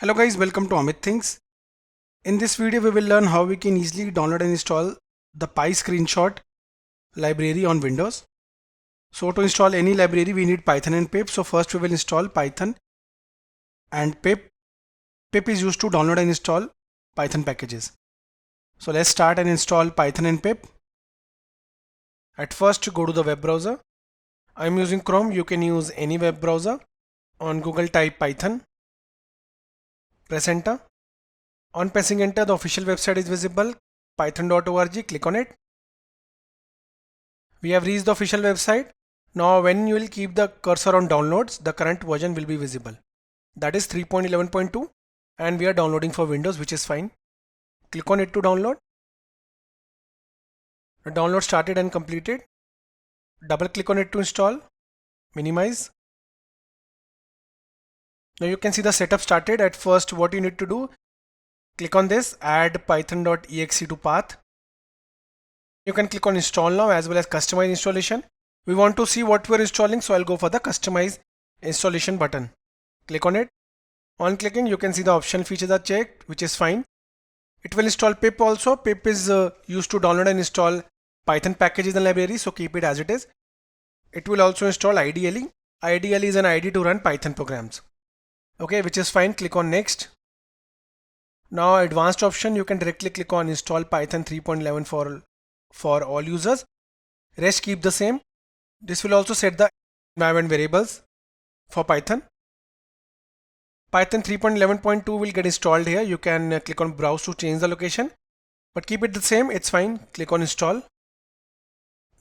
Hello guys, welcome to Amit Things. In this video we will learn how we can easily download and install the Pyscreenshot library on Windows. So to install any library we need Python and pip. So first we will install Python and pip. Pip is used to download and install Python packages. So let's start and install Python and pip. At first go to the web browser. I am using Chrome, you can use any web browser. On Google type Python. Press enter. On pressing enter, the official website is visible, python.org, click on it. We have reached the official website. Now when you will keep the cursor on downloads, the current version will be visible. That is 3.11.2 and we are downloading for Windows, which is fine. Click on it to download. The download started and completed. Double click on it to install. Minimize. Now you can see the setup started. At first what you need to do, click on this, add python.exe to path. You can click on install now as well as customize installation. We want to see what we are installing, so I'll go for the customize installation button. Click on it. On clicking you can see the optional features are checked, which is fine. It will install pip also. Pip is used to download and install Python packages and libraries, so keep it as it is. It will also install IDLE. IDLE is an ID to run Python programs. Okay, which is fine. Click on next. Now advanced option, you can directly click on install Python 3.11 for all users. Rest keep the same. This will also set the environment variables for Python. Python 3.11.2 will get installed here. You can click on browse to change the location, but keep it the same, it's fine. Click on install.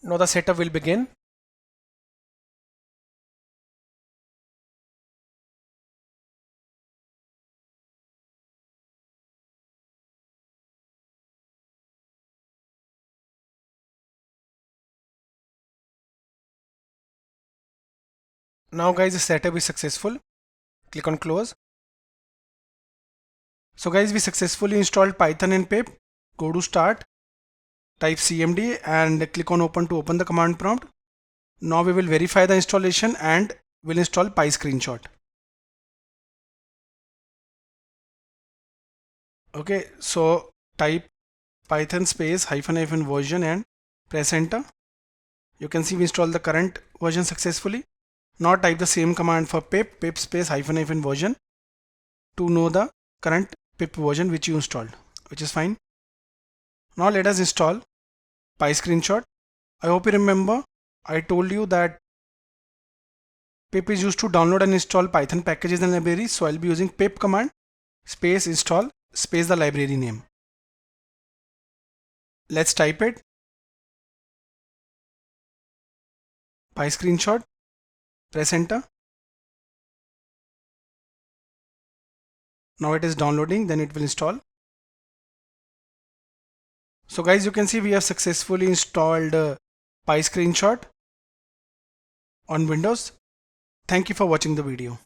Now the setup will begin. Now guys, the setup is successful. Click on close. So guys, we successfully installed Python and pip. Go to start, type cmd and click on open to open the command prompt. Now we will verify the installation and will install Pyscreenshot. Okay, so type python space -- version and press enter. You can see we installed the current version successfully. Now type the same command for pip space -- version to know the current pip version which you installed, which is fine. Now let us install Pyscreenshot. I hope you remember I told you that pip is used to download and install Python packages and libraries, so I'll be using pip command space install space the library name. Let's type it. Pyscreenshot. Press enter. Now it is downloading, then it will install. So guys, you can see we have successfully installed Pyscreenshot on Windows. Thank you for watching the video.